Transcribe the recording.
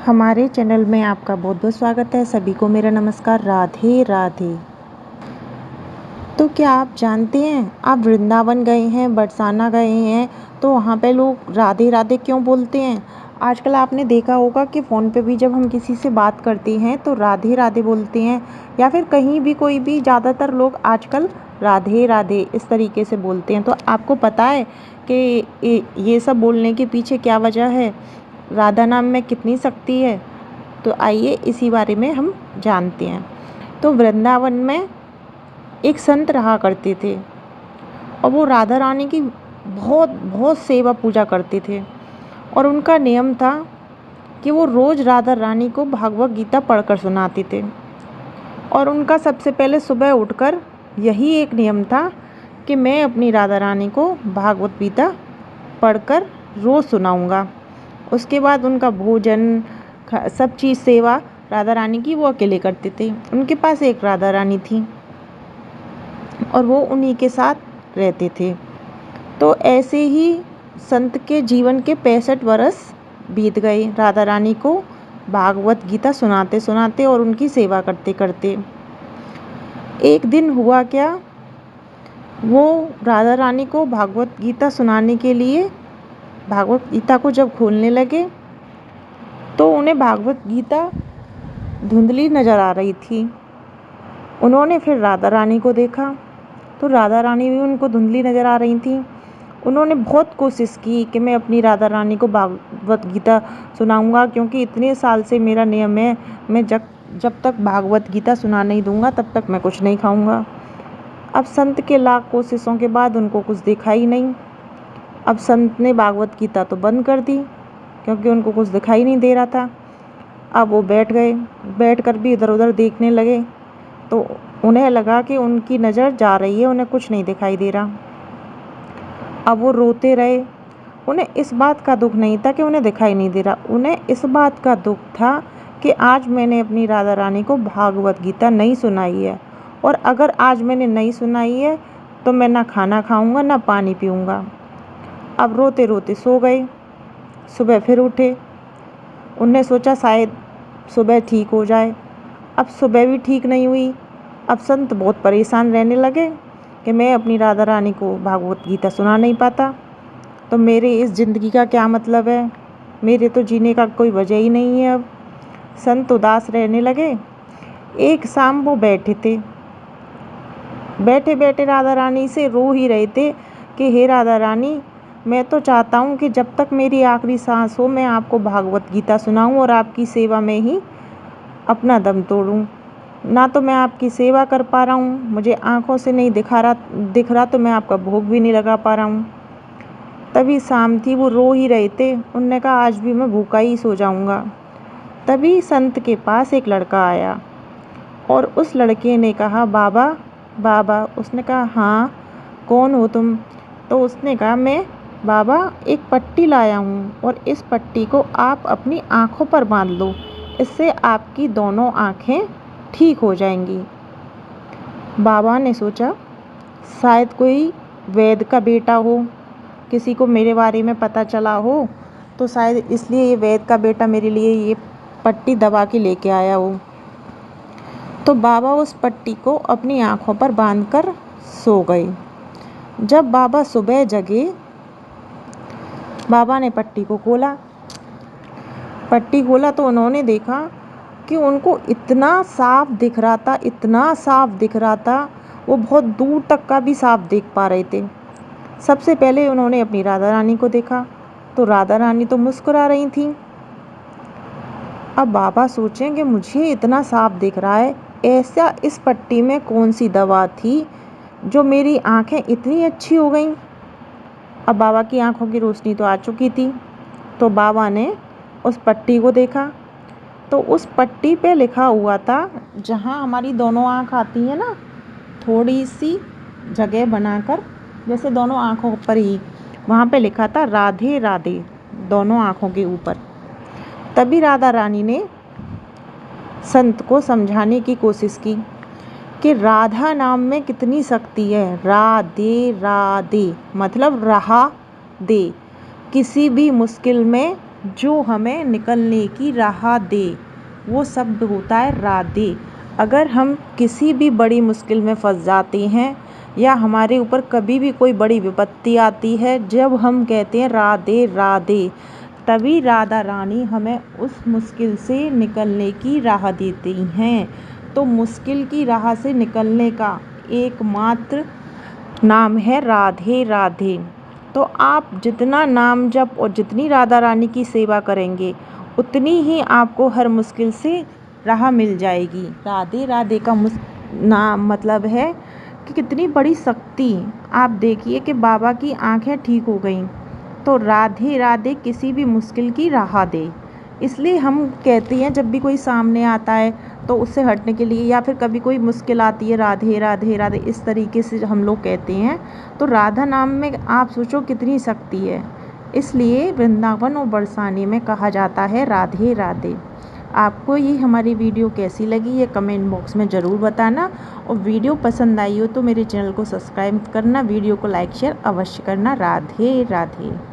हमारे चैनल में आपका बहुत बहुत स्वागत है। सभी को मेरा नमस्कार। राधे राधे। तो क्या आप जानते हैं, आप वृंदावन गए हैं, बरसाना गए हैं, तो वहाँ पे लोग राधे राधे क्यों बोलते हैं? आजकल आपने देखा होगा कि फ़ोन पे भी जब हम किसी से बात करते हैं तो राधे राधे बोलते हैं, या फिर कहीं भी कोई भी, ज़्यादातर लोग आजकल राधे राधे इस तरीके से बोलते हैं। तो आपको पता है कि ये सब बोलने के पीछे क्या वजह है? राधा नाम में कितनी शक्ति है? तो आइए इसी बारे में हम जानते हैं। तो वृंदावन में एक संत रहा करते थे, और वो राधा रानी की बहुत बहुत सेवा पूजा करते थे। और उनका नियम था कि वो रोज़ राधा रानी को भागवत गीता पढ़कर सुनाते थे। और उनका सबसे पहले सुबह उठकर यही एक नियम था कि मैं अपनी राधा रानी को भागवत गीता पढ़कर रोज़ सुनाऊंगा। उसके बाद उनका भोजन, सब चीज़, सेवा राधा रानी की वो अकेले करते थे। उनके पास एक राधा रानी थी और वो उन्हीं के साथ रहते थे। तो ऐसे ही संत के जीवन के 65 वर्ष बीत गए राधा रानी को भागवत गीता सुनाते सुनाते और उनकी सेवा करते करते। एक दिन हुआ क्या, वो राधा रानी को भागवत गीता सुनाने के लिए भागवत गीता को जब खोलने लगे तो उन्हें भागवत गीता धुंधली नज़र आ रही थी। उन्होंने फिर राधा रानी को देखा तो राधा रानी भी उनको धुंधली नज़र आ रही थी। उन्होंने बहुत कोशिश की कि मैं अपनी राधा रानी को भागवत गीता सुनाऊंगा, क्योंकि इतने साल से मेरा नियम है, मैं जब तक भागवत गीता सुना नहीं दूंगा तब तक मैं कुछ नहीं खाऊंगा। अब संत के लाख कोशिशों के बाद उनको कुछ दिखा ही नहीं। अब संत ने भागवत गीता तो बंद कर दी, क्योंकि उनको कुछ दिखाई नहीं दे रहा था। अब वो बैठ गए, बैठकर भी इधर उधर देखने लगे, तो उन्हें लगा कि उनकी नज़र जा रही है, उन्हें कुछ नहीं दिखाई दे रहा। अब वो रोते रहे। उन्हें इस बात का दुख नहीं था कि उन्हें दिखाई नहीं दे रहा, उन्हें इस बात का दुख था कि आज मैंने अपनी राधा रानी को भागवत गीता नहीं सुनाई है, और अगर आज मैंने नहीं सुनाई है तो मैं ना खाना खाऊंगा ना पानी पीऊंगा। अब रोते रोते सो गए। सुबह फिर उठे, उनने सोचा शायद सुबह ठीक हो जाए। अब सुबह भी ठीक नहीं हुई। अब संत बहुत परेशान रहने लगे कि मैं अपनी राधा रानी को भागवत गीता सुना नहीं पाता, तो मेरे इस ज़िंदगी का क्या मतलब है, मेरे तो जीने का कोई वजह ही नहीं है। अब संत उदास रहने लगे। एक शाम वो बैठे थे, बैठे बैठे राधा रानी से रो ही रहे थे कि हे राधा रानी, मैं तो चाहता हूँ कि जब तक मेरी आखिरी सांस हो मैं आपको भागवत गीता सुनाऊँ और आपकी सेवा में ही अपना दम तोड़ूँ। ना तो मैं आपकी सेवा कर पा रहा हूँ, मुझे आँखों से नहीं दिख रहा, तो मैं आपका भोग भी नहीं लगा पा रहा हूँ। तभी शाम थी, वो रो ही रहे थे। उनने कहा आज भी मैं भूखा ही सो जाऊँगा। तभी संत के पास एक लड़का आया और उस लड़के ने कहा बाबा बाबा। उसने कहा हाँ, कौन हो तुम? तो उसने कहा मैं बाबा एक पट्टी लाया हूँ, और इस पट्टी को आप अपनी आँखों पर बांध लो, इससे आपकी दोनों आँखें ठीक हो जाएंगी। बाबा ने सोचा शायद कोई वैद्य का बेटा हो, किसी को मेरे बारे में पता चला हो, तो शायद इसलिए ये वैद्य का बेटा मेरे लिए ये पट्टी दबा के लेके आया हो। तो बाबा उस पट्टी को अपनी आँखों पर बांधकर सो गए। जब बाबा सुबह जगे, बाबा ने पट्टी को खोला। पट्टी खोला तो उन्होंने देखा कि उनको इतना साफ दिख रहा था, इतना साफ दिख रहा था, वो बहुत दूर तक का भी साफ देख पा रहे थे। सबसे पहले उन्होंने अपनी राधा रानी को देखा, तो राधा रानी तो मुस्कुरा रही थी। अब बाबा सोचें कि मुझे इतना साफ दिख रहा है, ऐसा इस पट्टी में कौन सी दवा थी जो मेरी आँखें इतनी अच्छी हो गईं। अब बाबा की आँखों की रोशनी तो आ चुकी थी, तो बाबा ने उस पट्टी को देखा, तो उस पट्टी पे लिखा हुआ था, जहाँ हमारी दोनों आँख आती है ना, थोड़ी सी जगह बनाकर, जैसे दोनों आँखों पर ही, वहाँ पे लिखा था राधे राधे, दोनों आँखों के ऊपर। तभी राधा रानी ने संत को समझाने की कोशिश की कि राधा नाम में कितनी शक्ति है। राधे राधे मतलब रहा दे, किसी भी मुश्किल में जो हमें निकलने की राह दे, वो शब्द होता है राधे। अगर हम किसी भी बड़ी मुश्किल में फंस जाते हैं या हमारे ऊपर कभी भी कोई बड़ी विपत्ति आती है, जब हम कहते हैं राधे राधे, तभी राधा रानी हमें उस मुश्किल से निकलने की राह देती हैं। तो मुश्किल की राह से निकलने का एकमात्र नाम है राधे राधे। तो आप जितना नाम जप और जितनी राधा रानी की सेवा करेंगे, उतनी ही आपको हर मुश्किल से राह मिल जाएगी। राधे राधे का नाम मतलब है कि कितनी बड़ी शक्ति। आप देखिए कि बाबा की आंखें ठीक हो गईं, तो राधे राधे किसी भी मुश्किल की राह दे। इसलिए हम कहते हैं जब भी कोई सामने आता है तो उससे हटने के लिए, या फिर कभी कोई मुश्किल आती है, राधे राधे राधे इस तरीके से हम लोग कहते हैं। तो राधा नाम में आप सोचो कितनी शक्ति है। इसलिए वृंदावन और बरसाने में कहा जाता है राधे राधे। आपको ये हमारी वीडियो कैसी लगी ये कमेंट बॉक्स में ज़रूर बताना, और वीडियो पसंद आई हो तो मेरे चैनल को सब्सक्राइब करना, वीडियो को लाइक शेयर अवश्य करना। राधे राधे।